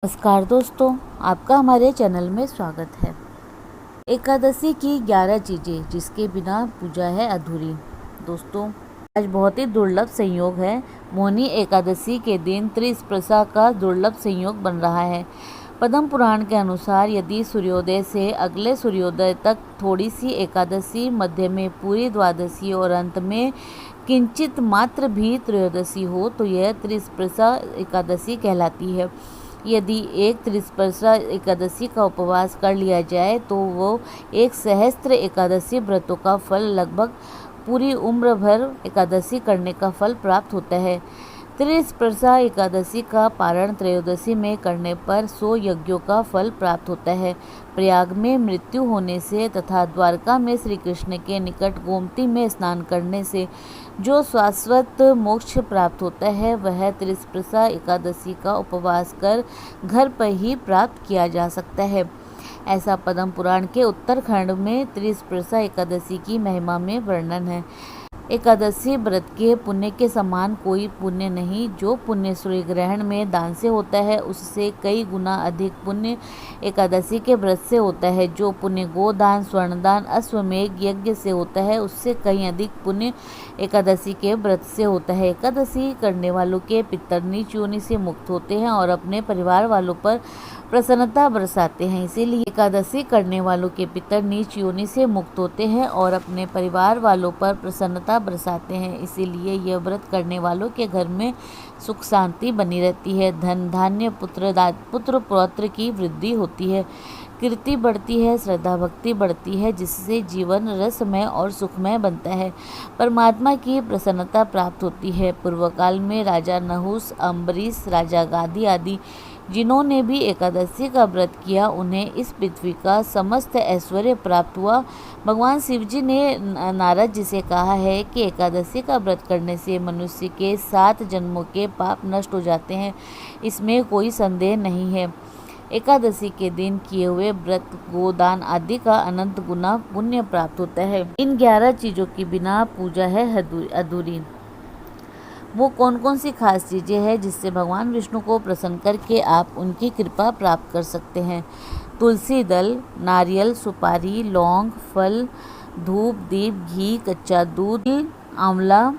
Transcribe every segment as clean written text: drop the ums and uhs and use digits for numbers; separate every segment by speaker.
Speaker 1: नमस्कार दोस्तों, आपका हमारे चैनल में स्वागत है। एकादशी की 11 चीज़ें जिसके बिना पूजा है अधूरी। दोस्तों, आज बहुत ही दुर्लभ संयोग है। मोहिनी एकादशी के दिन त्रिस्पर्शा का दुर्लभ संयोग बन रहा है। पद्म पुराण के अनुसार यदि सूर्योदय से अगले सूर्योदय तक थोड़ी सी एकादशी, मध्य में पूरी द्वादशी और अंत में किंचित मात्र भी त्रयोदशी हो तो यह त्रिस्पर्शा एकादशी कहलाती है। यदि एक त्रिस्पर्शा एकादशी का उपवास कर लिया जाए तो वो एक सहस्त्र एकादशी व्रतों का फल, लगभग पूरी उम्र भर एकादशी करने का फल प्राप्त होता है। त्रिस्पर्शा एकादशी का पारण त्रयोदशी में करने पर 100 यज्ञों का फल प्राप्त होता है। प्रयाग में मृत्यु होने से तथा द्वारका में श्री कृष्ण के निकट गोमती में स्नान करने से जो शाश्वत मोक्ष प्राप्त होता है वह त्रिस्पर्शा एकादशी का उपवास कर घर पर ही प्राप्त किया जा सकता है। ऐसा पद्म पुराण के उत्तरखंड में त्रिस्पर्शा एकादशी की महिमा में वर्णन है। एकादशी व्रत के पुण्य के समान कोई पुण्य नहीं। जो पुण्य सूर्य ग्रहण में दान से होता है उससे कई गुना अधिक पुण्य एकादशी के व्रत से होता है। जो पुण्य गोदान, स्वर्णदान, अश्वमेघ यज्ञ से होता है उससे कई अधिक पुण्य एकादशी के व्रत से होता है। एकादशी करने वालों के पितर नीच योनि से मुक्त होते हैं और अपने परिवार वालों पर प्रसन्नता बरसाते हैं। इसीलिए एकादशी करने वालों के पितर नीच योनि से मुक्त होते हैं और अपने परिवार वालों पर प्रसन्नता बरसाते हैं। इसीलिए यह व्रत करने वालों के घर में सुख शांति बनी रहती है। धन धान्य, पुत्र पौत्र की वृद्धि होती है, कीर्ति बढ़ती है, श्रद्धा भक्ति बढ़ती है, जिससे जीवन रसमय और सुखमय बनता है। परमात्मा की प्रसन्नता प्राप्त होती है। पूर्व काल में राजा नहुस, अम्बरीश, राजा गादी आदि जिन्होंने भी एकादशी का व्रत किया उन्हें इस पृथ्वी का समस्त ऐश्वर्य प्राप्त हुआ। भगवान शिव जी ने नारद जी से कहा है कि एकादशी का व्रत करने से मनुष्य के 7 जन्मों के पाप नष्ट हो जाते हैं। इसमें कोई संदेह नहीं है। एकादशी के दिन किए हुए व्रत, गोदान आदि का अनंत गुना पुण्य प्राप्त होता है। इन 11 चीजों के बिना पूजा है अधूरी। वो कौन कौन सी खास चीज़ें हैं जिससे भगवान विष्णु को प्रसन्न करके आप उनकी कृपा प्राप्त कर सकते हैं? तुलसी दल, नारियल, सुपारी, लौंग, फल, धूप, दीप, घी, कच्चा दूध, आंवला,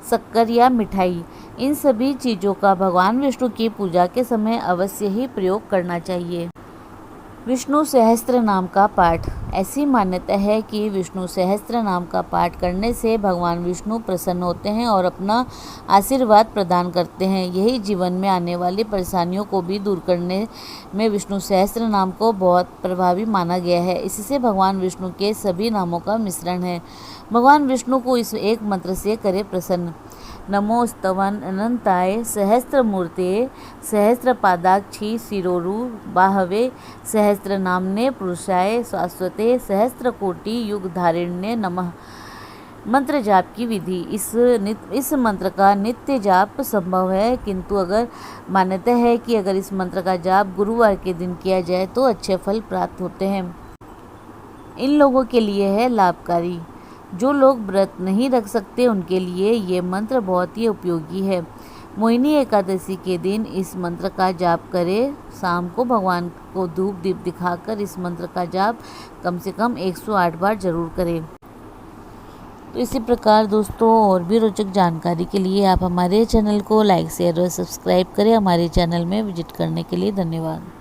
Speaker 1: शक्कर या मिठाई। इन सभी चीज़ों का भगवान विष्णु की पूजा के समय अवश्य ही प्रयोग करना चाहिए। विष्णु सहस्त्र नाम का पाठ। ऐसी मान्यता है कि विष्णु सहस्त्र नाम का पाठ करने से भगवान विष्णु प्रसन्न होते हैं और अपना आशीर्वाद प्रदान करते हैं। यही जीवन में आने वाली परेशानियों को भी दूर करने में विष्णु सहस्त्र नाम को बहुत प्रभावी माना गया है। इससे भगवान विष्णु के सभी नामों का मिश्रण है। भगवान विष्णु को इस एक मंत्र से करे प्रसन्न। नमो स्तवन अनंताय सहस्त्रमूर्ते सहस्त्रपादाक्षी शिरोरु बाहवे सहस्त्र नामने पुरुषाय शाश्वते सहस्त्रकोटि युगधारिण्ये नमः। मंत्र जाप की विधि। इस मंत्र का नित्य जाप संभव है, किंतु अगर मान्यता है कि अगर इस मंत्र का जाप गुरुवार के दिन किया जाए तो अच्छे फल प्राप्त होते हैं। इन लोगों के लिए है लाभकारी। जो लोग व्रत नहीं रख सकते उनके लिए ये मंत्र बहुत ही उपयोगी है। मोहिनी एकादशी के दिन इस मंत्र का जाप करें। शाम को भगवान को धूप दीप दिखाकर इस मंत्र का जाप कम से कम 108 बार जरूर करें। तो इसी प्रकार दोस्तों, और भी रोचक जानकारी के लिए आप हमारे चैनल को लाइक, शेयर और सब्सक्राइब करें। हमारे चैनल में विजिट करने के लिए धन्यवाद।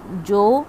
Speaker 1: जो